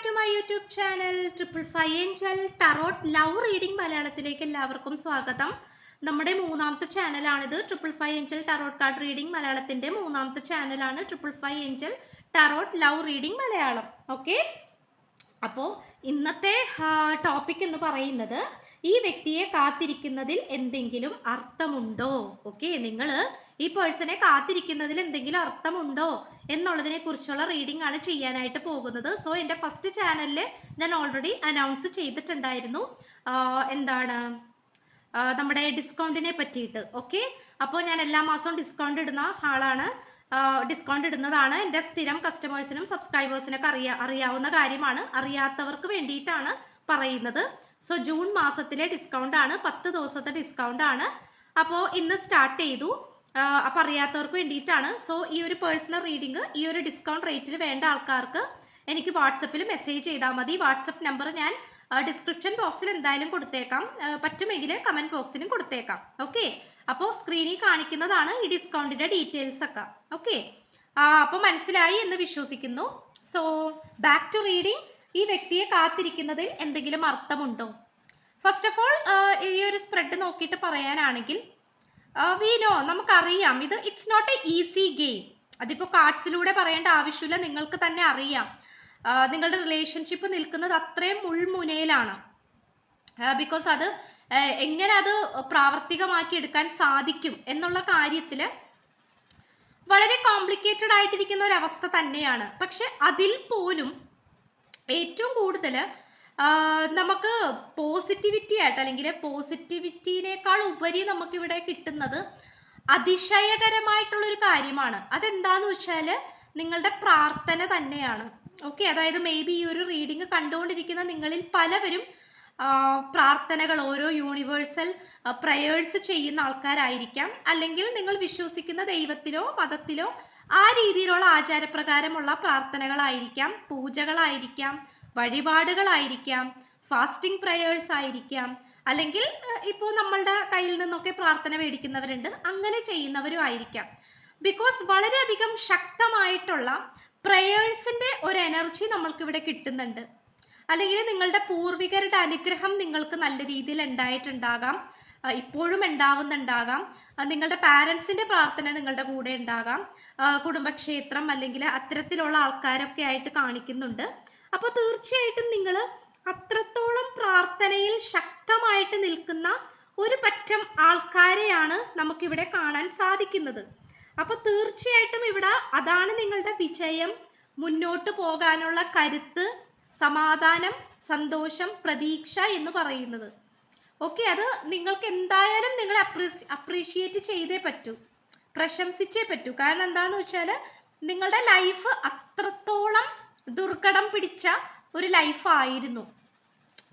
Back to my YouTube channel triple five angel tarot love reading മലയാളത്തിലേക്ക് എല്ലാവർക്കും സ്വാഗതം. നമ്മുടെ മൂന്നാമത്തെ ചാനലാണിത്. Triple five angel tarot card reading മലയാളത്തിന്റെ മൂന്നാമത്തെ ചാനലാണ് triple five angel tarot love reading Malayalam. Okay, അപ്പോൾ ഇന്നത്തെ ടോപ്പിക് എന്ന് പറയുന്നത് ഈ വ്യക്തിയെ കാത്തിരിക്കുന്നതിൽ എന്തെങ്കിലും അർത്ഥമുണ്ടോ? ഓക്കെ, നിങ്ങൾ ഈ പേഴ്സണെ കാത്തിരിക്കുന്നതിൽ എന്തെങ്കിലും അർത്ഥമുണ്ടോ എന്നുള്ളതിനെ കുറിച്ചുള്ള റീഡിംഗ് ആണ് ചെയ്യാനായിട്ട് പോകുന്നത്. സോ എൻ്റെ ഫസ്റ്റ് ചാനലിൽ ഞാൻ ഓൾറെഡി അനൗൺസ് ചെയ്തിട്ടുണ്ടായിരുന്നു എന്താണ് നമ്മുടെ ഡിസ്കൗണ്ടിനെ പറ്റിയിട്ട്. ഓക്കെ, അപ്പോൾ ഞാൻ എല്ലാ മാസവും ഡിസ്കൗണ്ട് ഇടുന്ന ആളാണ്, ഡിസ്കൗണ്ട് ഇടുന്നതാണ്. എൻ്റെ സ്ഥിരം കസ്റ്റമേഴ്സിനും സബ്സ്ക്രൈബേഴ്സിനൊക്കെ അറിയാവുന്ന കാര്യമാണ്. അറിയാത്തവർക്ക് വേണ്ടിയിട്ടാണ് പറയുന്നത്. സോ ജൂൺ മാസത്തിലെ ഡിസ്കൗണ്ട് ആണ്, 10 ദിവസത്തെ ഡിസ്കൗണ്ട് ആണ്. അപ്പോൾ ഇന്ന് സ്റ്റാർട്ട് ചെയ്തു. അപ്പം അറിയാത്തവർക്ക് വേണ്ടിയിട്ടാണ്. സോ ഈ ഒരു പേഴ്സണൽ റീഡിംഗ് ഈ ഒരു ഡിസ്കൗണ്ട് റേറ്റിൽ വേണ്ട ആൾക്കാർക്ക് എനിക്ക് വാട്സപ്പിൽ മെസ്സേജ് ചെയ്താൽ മതി. വാട്സപ്പ് നമ്പർ ഞാൻ ഡിസ്ക്രിപ്ഷൻ ബോക്സിൽ എന്തായാലും കൊടുത്തേക്കാം, പറ്റുമെങ്കിൽ കമൻറ്റ് ബോക്സിലും കൊടുത്തേക്കാം. ഓക്കെ, അപ്പോൾ സ്ക്രീനിൽ കാണിക്കുന്നതാണ് ഈ ഡിസ്കൗണ്ടിൻ്റെ ഡീറ്റെയിൽസ് ഒക്കെ. ഓക്കെ, അപ്പോൾ മനസ്സിലായി എന്ന് വിശ്വസിക്കുന്നു. So back to reading. ഈ വ്യക്തിയെ കാത്തിരിക്കുന്നതിൽ എന്തെങ്കിലും അർത്ഥമുണ്ടോ? ഫസ്റ്റ് ഓഫ് ഓൾ ഈ ഒരു സ്പ്രെഡ് നോക്കിയിട്ട് പറയാനാണെങ്കിൽ നമുക്കറിയാം ഇത് it's not a easy game. അതിപ്പോൾ കാർഡ്സിലൂടെ പറയേണ്ട ആവശ്യമില്ല, നിങ്ങൾക്ക് തന്നെ അറിയാം. നിങ്ങളുടെ റിലേഷൻഷിപ്പ് നിൽക്കുന്നത് അത്രയും മുൾമുനയിലാണ്. ബിക്കോസ് അത് എങ്ങനെ അത് പ്രാവർത്തികമാക്കി എടുക്കാൻ സാധിക്കും എന്നുള്ള കാര്യത്തിൽ വളരെ കോംപ്ലിക്കേറ്റഡ് ആയിട്ടിരിക്കുന്ന ഒരു അവസ്ഥ തന്നെയാണ്. പക്ഷെ അതിൽ പോലും ഏറ്റവും കൂടുതൽ നമുക്ക് പോസിറ്റിവിറ്റി ആയിട്ട്, അല്ലെങ്കിൽ പോസിറ്റിവിറ്റിനേക്കാൾ ഉപരി നമുക്കിവിടെ കിട്ടുന്നത് അതിശയകരമായിട്ടുള്ളൊരു കാര്യമാണ്. അതെന്താന്ന് വെച്ചാൽ നിങ്ങളുടെ പ്രാർത്ഥന തന്നെയാണ്. ഓക്കെ, അതായത് മേ ബി ഈ ഒരു റീഡിങ് കണ്ടുകൊണ്ടിരിക്കുന്ന നിങ്ങളിൽ പലവരും പ്രാർത്ഥനകൾ, ഓരോ യൂണിവേഴ്സൽ പ്രയേഴ്സ് ചെയ്യുന്ന ആൾക്കാരായിരിക്കാം. അല്ലെങ്കിൽ നിങ്ങൾ വിശ്വസിക്കുന്ന ദൈവത്തിലോ മതത്തിലോ ആ രീതിയിലുള്ള ആചാരപ്രകാരമുള്ള പ്രാർത്ഥനകളായിരിക്കാം, പൂജകളായിരിക്കാം, വഴിപാടുകളായിരിക്കാം, ഫാസ്റ്റിംഗ് പ്രയേഴ്സ് ആയിരിക്കാം, അല്ലെങ്കിൽ ഇപ്പോൾ നമ്മളുടെ കയ്യിൽ നിന്നൊക്കെ പ്രാർത്ഥന മേടിക്കുന്നവരുണ്ട്, അങ്ങനെ ചെയ്യുന്നവരും ആയിരിക്കാം. ബിക്കോസ് വളരെയധികം ശക്തമായിട്ടുള്ള പ്രയേഴ്സിൻ്റെ ഒരു എനർജി നമ്മൾക്കിവിടെ കിട്ടുന്നുണ്ട്. അല്ലെങ്കിൽ നിങ്ങളുടെ പൂർവികരുടെ അനുഗ്രഹം നിങ്ങൾക്ക് നല്ല രീതിയിൽ ഉണ്ടായിട്ടുണ്ടാകാം, ഇപ്പോഴും ഉണ്ടാവുന്നുണ്ടാകാം. നിങ്ങളുടെ പാരൻസിൻ്റെ പ്രാർത്ഥന നിങ്ങളുടെ കൂടെ ഉണ്ടാകാം, കുടുംബക്ഷേത്രം അല്ലെങ്കിൽ അത്തരത്തിലുള്ള ആൾക്കാരൊക്കെ ആയിട്ട് കാണിക്കുന്നുണ്ട്. അപ്പോൾ തീർച്ചയായിട്ടും നിങ്ങൾ അത്രത്തോളം പ്രാർത്ഥനയിൽ ശക്തമായിട്ട് നിൽക്കുന്ന ഒരു പറ്റം ആൾക്കാരെയാണ് നമുക്കിവിടെ കാണാൻ സാധിക്കുന്നത്. അപ്പോൾ തീർച്ചയായിട്ടും ഇവിടെ അതാണ് നിങ്ങളുടെ വിജയം, മുന്നോട്ട് പോകാനുള്ള കരുത്ത്, സമാധാനം, സന്തോഷം, പ്രതീക്ഷ എന്ന് പറയുന്നത്. ഓക്കെ, അത് നിങ്ങൾക്ക് എന്തായാലും നിങ്ങൾ അപ്രീഷിയേറ്റ് ചെയ്തേ പറ്റൂ, പ്രശംസിച്ചേ പറ്റൂ. കാരണം എന്താണെന്ന് വെച്ചാൽ നിങ്ങളുടെ ലൈഫ് അത്രത്തോളം ദുർഘടം പിടിച്ച ഒരു ലൈഫായിരുന്നു.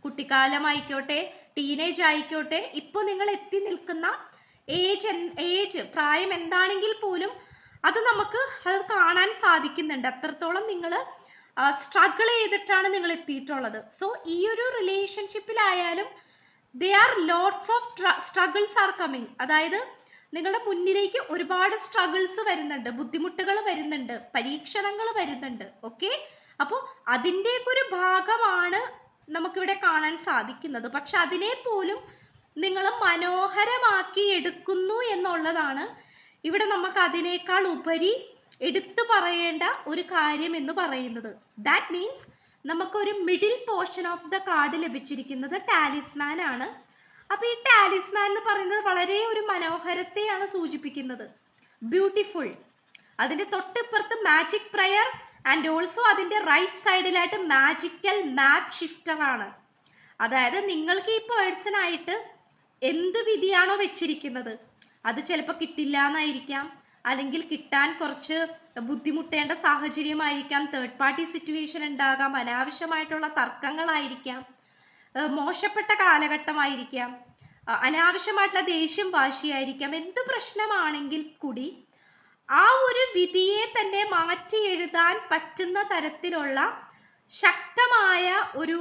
കുട്ടിക്കാലമായിക്കോട്ടെ, ടീനേജ് ആയിക്കോട്ടെ, ഇപ്പോൾ നിങ്ങൾ എത്തി നിൽക്കുന്ന പ്രായം എന്താണെങ്കിൽ പോലും അത് നമുക്ക് അത് കാണാൻ സാധിക്കുന്നുണ്ട്. അത്രത്തോളം നിങ്ങൾ സ്ട്രഗിൾ ചെയ്തിട്ടാണ് നിങ്ങൾ എത്തിയിട്ടുള്ളത്. സോ ഈ ഒരു റിലേഷൻഷിപ്പിലായാലും there are lots of struggles are coming. അതായത് നിങ്ങളുടെ മുന്നിലേക്ക് ഒരുപാട് സ്ട്രഗിൾസ് വരുന്നുണ്ട്, ബുദ്ധിമുട്ടുകൾ വരുന്നുണ്ട്, പരീക്ഷണങ്ങൾ വരുന്നുണ്ട്. ഓക്കെ, അപ്പോൾ അതിൻ്റെയൊക്കെ ഒരു ഭാഗമാണ് നമുക്കിവിടെ കാണാൻ സാധിക്കുന്നത്. പക്ഷെ അതിനെ പോലും നിങ്ങൾ മനോഹരമാക്കി എടുക്കുന്നു എന്നുള്ളതാണ് ഇവിടെ നമുക്ക് അതിനേക്കാൾ ഉപരി എടുത്തു പറയേണ്ട ഒരു കാര്യം എന്ന് പറയുന്നത്. ദാറ്റ് മീൻസ് നമുക്കൊരു middle portion of the card ലഭിച്ചിരിക്കുന്നത് ടാലിസ്മാൻ ആണ്. അപ്പോൾ ഈ ടാലിസ്മാൻ എന്ന് പറയുന്നത് വളരെ ഒരു മനോഹരത്തെയാണ് സൂചിപ്പിക്കുന്നത്, ബ്യൂട്ടിഫുൾ. അതിൻ്റെ തൊട്ടിപ്പുറത്ത് മാജിക് പ്രയർ ആൻഡ് ഓൾസോ അതിൻ്റെ റൈറ്റ് സൈഡിലായിട്ട് മാജിക്കൽ മാപ്പ് ഷിഫ്റ്റർ ആണ്. അതായത് നിങ്ങൾക്ക് ഈ പേഴ്സണായിട്ട് എന്ത് വിധിയാണോ വെച്ചിരിക്കുന്നത് അത് ചിലപ്പോൾ കിട്ടില്ല എന്നായിരിക്കാം, അല്ലെങ്കിൽ കിട്ടാൻ കുറച്ച് ബുദ്ധിമുട്ടേണ്ട സാഹചര്യമായിരിക്കാം, തേർഡ് പാർട്ടി സിറ്റുവേഷൻ ഉണ്ടാകാം, അനാവശ്യമായിട്ടുള്ള തർക്കങ്ങളായിരിക്കാം, മോശപ്പെട്ട കാലഘട്ടമായിരിക്കാം, അനാവശ്യമായിട്ടുള്ള ദേഷ്യം വാശിയായിരിക്കാം. എന്ത് പ്രശ്നമാണെങ്കിൽ കൂടി ആ ഒരു വിധിയെ തന്നെ മാറ്റി എഴുതാൻ പറ്റുന്ന തരത്തിലുള്ള ശക്തമായ ഒരു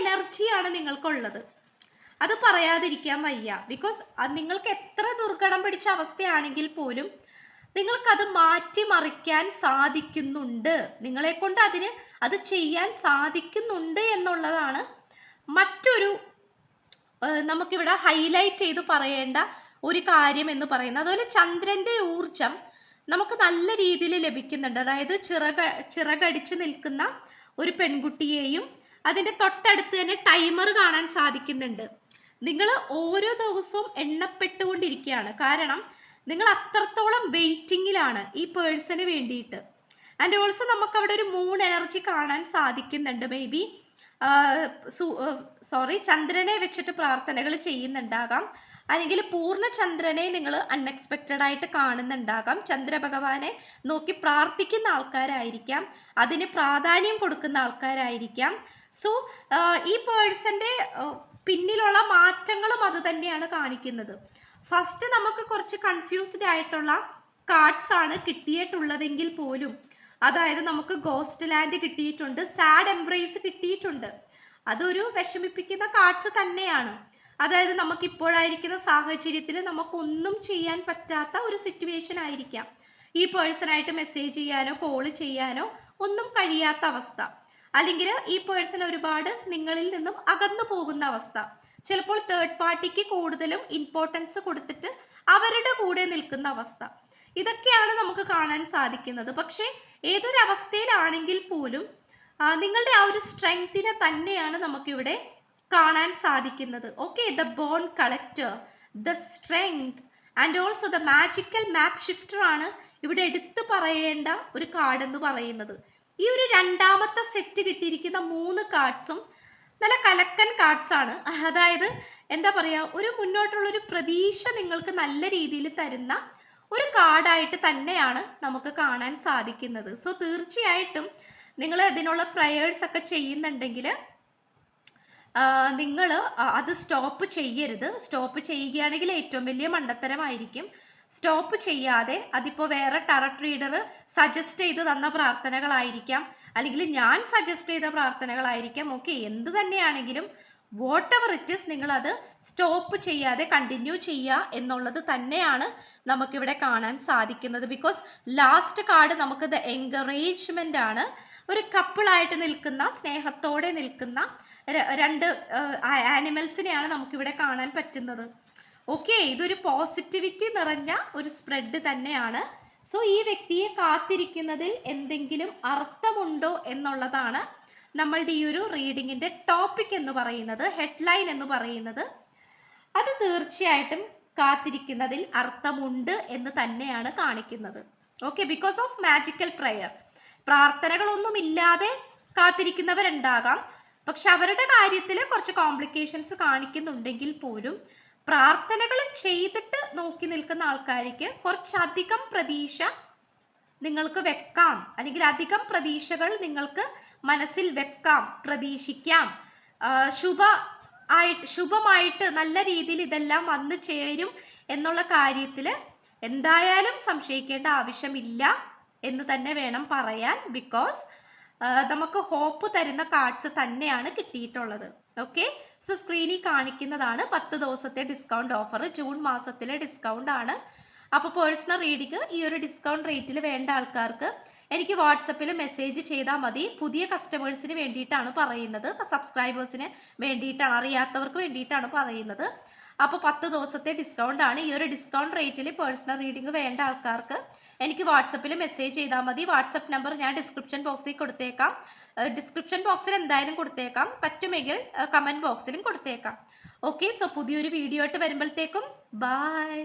എനർജിയാണ് നിങ്ങൾക്കുള്ളത്. അത് പറയാതിരിക്കാൻ വയ്യ. ബിക്കോസ് നിങ്ങൾക്ക് എത്ര ദുർഘടം പിടിച്ച അവസ്ഥയാണെങ്കിൽ പോലും നിങ്ങൾക്കത് മാറ്റിമറിക്കാൻ സാധിക്കുന്നുണ്ട്, നിങ്ങളെ കൊണ്ട് അത് ചെയ്യാൻ സാധിക്കുന്നുണ്ട് എന്നുള്ളതാണ് മറ്റൊരു നമുക്കിവിടെ ഹൈലൈറ്റ് ചെയ്ത് പറയേണ്ട ഒരു കാര്യം എന്ന് പറയുന്നത്. അതുപോലെ ചന്ദ്രന്റെ ഊർജം നമുക്ക് നല്ല രീതിയിൽ ലഭിക്കുന്നുണ്ട്. അതായത് ചിറകടിച്ചു നിൽക്കുന്ന ഒരു പെൺകുട്ടിയെയും അതിന്റെ തൊട്ടടുത്ത് തന്നെ ടൈമർ കാണാൻ സാധിക്കുന്നുണ്ട്. നിങ്ങൾ ഓരോ ദിവസവും എണ്ണപ്പെട്ടുകൊണ്ടിരിക്കുകയാണ്. കാരണം നിങ്ങൾ അത്രത്തോളം വെയിറ്റിംഗിലാണ് ഈ പേഴ്സന് വേണ്ടിയിട്ട്. ആൻഡ് ഓൾസോ നമുക്ക് അവിടെ ഒരു മൂൺ എനർജി കാണാൻ സാധിക്കുന്നുണ്ട്. മേ ബി ചന്ദ്രനെ വെച്ചിട്ട് പ്രാർത്ഥനകൾ ചെയ്യുന്നുണ്ടാകാം, അല്ലെങ്കിൽ പൂർണ്ണ ചന്ദ്രനെ നിങ്ങൾ അൺഎക്സ്പെക്റ്റഡ് ആയിട്ട് കാണുന്നുണ്ടാകാം. ചന്ദ്രഭഗവാനെ നോക്കി പ്രാർത്ഥിക്കുന്ന ആൾക്കാരായിരിക്കാം, അതിന് പ്രാധാന്യം കൊടുക്കുന്ന ആൾക്കാരായിരിക്കാം. സോ ഈ പേഴ്സന്റെ പിന്നിലുള്ള മാറ്റങ്ങളും അത് തന്നെയാണ് കാണിക്കുന്നത്. ഫസ്റ്റ് നമുക്ക് കുറച്ച് കൺഫ്യൂസ്ഡ് ആയിട്ടുള്ള കാർഡ്സ് ആണ് കിട്ടിയിട്ടുള്ളതെങ്കിൽ പോലും, അതായത് നമുക്ക് ഗോസ്റ്റ് ലാൻഡ് കിട്ടിയിട്ടുണ്ട്, സാഡ് എംബ്രേസ് കിട്ടിയിട്ടുണ്ട്. അതൊരു വിഷമിപ്പിക്കുന്ന കാർഡ്സ് തന്നെയാണ്. അതായത് നമുക്ക് ഇപ്പോഴായിരിക്കുന്ന സാഹചര്യത്തിൽ നമുക്കൊന്നും ചെയ്യാൻ പറ്റാത്ത ഒരു സിറ്റുവേഷൻ ആയിരിക്കാം. ഈ പേഴ്സണായിട്ട് മെസ്സേജ് ചെയ്യാനോ കോൾ ചെയ്യാനോ ഒന്നും കഴിയാത്ത അവസ്ഥ, അല്ലെങ്കിൽ ഈ പേഴ്സൺ ഒരുപാട് നിങ്ങളിൽ നിന്നും അകന്നു പോകുന്ന അവസ്ഥ. ചിലപ്പോൾ തേർഡ് പാർട്ടിക്ക് കൂടുതലും ഇമ്പോർട്ടൻസ് കൊടുത്തിട്ട് അവരുടെ കൂടെ നിൽക്കുന്ന അവസ്ഥ. ഇതൊക്കെയാണ് നമുക്ക് കാണാൻ സാധിക്കുന്നത്. പക്ഷെ ഏതൊരു അവസ്ഥയിലാണെങ്കിൽ പോലും നിങ്ങളുടെ ആ ഒരു സ്ട്രെങ്തിനെ തന്നെയാണ് നമുക്കിവിടെ കാണാൻ സാധിക്കുന്നത്. Okay, the bone collector, the strength and also the magical map shifter ആണ് ഇവിടെ എടുത്തു പറയേണ്ട ഒരു കാർഡ് എന്ന് പറയുന്നത്. ഈ ഒരു രണ്ടാമത്തെ സെറ്റ് കിട്ടിയിരിക്കുന്ന 3 കാർഡ്സും നല്ല കലക്കൻ കാർഡ്സ് ആണ്. അതായത് എന്താ പറയുക, ഒരു മുന്നോട്ടുള്ളൊരു പ്രതീക്ഷ നിങ്ങൾക്ക് നല്ല രീതിയിൽ തരുന്ന ഒരു കാർഡായിട്ട് തന്നെയാണ് നമുക്ക് കാണാൻ സാധിക്കുന്നത്. സോ തീർച്ചയായിട്ടും നിങ്ങൾ അതിനുള്ള പ്രയേഴ്സ് ഒക്കെ ചെയ്യുന്നുണ്ടെങ്കിൽ നിങ്ങൾ അത് സ്റ്റോപ്പ് ചെയ്യരുത്. സ്റ്റോപ്പ് ചെയ്യുകയാണെങ്കിൽ ഏറ്റവും വലിയ മണ്ടത്തരമായിരിക്കും. സ്റ്റോപ്പ് ചെയ്യാതെ, അതിപ്പോൾ വേറെ ടാറോട്ട് റീഡർ സജസ്റ്റ് ചെയ്ത് തന്ന പ്രാർത്ഥനകളായിരിക്കാം, അല്ലെങ്കിൽ ഞാൻ സജസ്റ്റ് ചെയ്ത പ്രാർത്ഥനകളായിരിക്കാം. ഓക്കെ, എന്ത് തന്നെയാണെങ്കിലും വാട്ട് എവർ ഇറ്റ് ഈസ്, നിങ്ങളത് സ്റ്റോപ്പ് ചെയ്യാതെ കണ്ടിന്യൂ ചെയ്യുക എന്നുള്ളത് തന്നെയാണ് നമുക്കിവിടെ കാണാൻ സാധിക്കുന്നത്. ബിക്കോസ് ലാസ്റ്റ് കാർഡ് നമുക്ക് ദ എൻകറേജ്മെന്റ് ആണ്. ഒരു കപ്പിളായിട്ട് നിൽക്കുന്ന, സ്നേഹത്തോടെ നിൽക്കുന്ന 2 ആനിമൽസിനെയാണ് നമുക്കിവിടെ കാണാൻ പറ്റുന്നത്. ഓക്കെ, ഇതൊരു പോസിറ്റിവിറ്റി നിറഞ്ഞ ഒരു സ്പ്രെഡ് തന്നെയാണ്. സോ ഈ വ്യക്തിയെ കാത്തിരിക്കുന്നതിൽ എന്തെങ്കിലും അർത്ഥമുണ്ടോ എന്നുള്ളതാണ് നമ്മളുടെ ഈ ഒരു റീഡിങ്ങിന്റെ ടോപ്പിക് എന്ന് പറയുന്നത്, ഹെഡ്ലൈൻ എന്ന് പറയുന്നത്. അത് തീർച്ചയായിട്ടും കാത്തിരിക്കുന്നതിൽ അർത്ഥമുണ്ട് എന്ന് തന്നെയാണ് കാണിക്കുന്നത്. Okay, because of magical prayer. പ്രാർത്ഥനകളൊന്നുമില്ലാതെ കാത്തിരിക്കുന്നവരുണ്ടാകാം, പക്ഷെ അവരുടെ കാര്യത്തിൽ കുറച്ച് കോംപ്ലിക്കേഷൻസ് കാണിക്കുന്നുണ്ടെങ്കിൽ പോലും പ്രാർത്ഥനകൾ ചെയ്തിട്ട് നോക്കി നിൽക്കുന്ന ആൾക്കാർക്ക് കുറച്ചധികം പ്രതീക്ഷ നിങ്ങൾക്ക് വെക്കാം, അല്ലെങ്കിൽ അധികം പ്രതീക്ഷകൾ നിങ്ങൾക്ക് മനസ്സിൽ വെക്കാം, പ്രതീക്ഷിക്കാം. ശുഭമായിട്ട് നല്ല രീതിയിൽ ഇതെല്ലാം വന്നു ചേരും എന്നുള്ള കാര്യത്തിൽ എന്തായാലും സംശയിക്കേണ്ട ആവശ്യമില്ല എന്ന് തന്നെ വേണം പറയാൻ. ബിക്കോസ് നമുക്ക് ഹോപ്പ് തരുന്ന കാർഡ്സ് തന്നെയാണ് കിട്ടിയിട്ടുള്ളത്. ഓക്കെ, സോ സ്ക്രീനിൽ കാണിക്കുന്നതാണ് 10 ദിവസത്തെ ഡിസ്കൗണ്ട് ഓഫർ. ജൂൺ മാസത്തിലെ ഡിസ്കൗണ്ട് ആണ്. അപ്പോൾ പേഴ്സണൽ റീഡിങ് ഈ ഒരു ഡിസ്കൗണ്ട് റേറ്റിൽ വേണ്ട ആൾക്കാർക്ക് എനിക്ക് വാട്സപ്പിൽ മെസ്സേജ് ചെയ്താൽ മതി. പുതിയ കസ്റ്റമേഴ്സിന് വേണ്ടിയിട്ടാണ് പറയുന്നത്, സബ്സ്ക്രൈബേഴ്സിന് വേണ്ടിയിട്ടാണ്, അറിയാത്തവർക്ക് വേണ്ടിയിട്ടാണ് പറയുന്നത്. അപ്പോൾ 10 ദിവസത്തെ ഡിസ്കൗണ്ട് ആണ്. ഈ ഒരു ഡിസ്കൗണ്ട് റേറ്റിൽ പേഴ്സണൽ റീഡിങ് വേണ്ട ആൾക്കാർക്ക് എനിക്ക് വാട്സപ്പിൽ മെസ്സേജ് ചെയ്താൽ മതി. വാട്സപ്പ് നമ്പർ ഞാൻ ഡിസ്ക്രിപ്ഷൻ ബോക്സിൽ കൊടുത്തേക്കാം. ഡിസ്ക്രിപ്ഷൻ ബോക്സിൽ എന്തായാലും കൊടുത്തേക്കാം, പറ്റുമെങ്കിൽ കമൻറ്റ് ബോക്സിലും കൊടുത്തേക്കാം. ഓക്കെ, സോ പുതിയൊരു വീഡിയോ ആയിട്ട് വരുമ്പോഴത്തേക്കും ബൈ.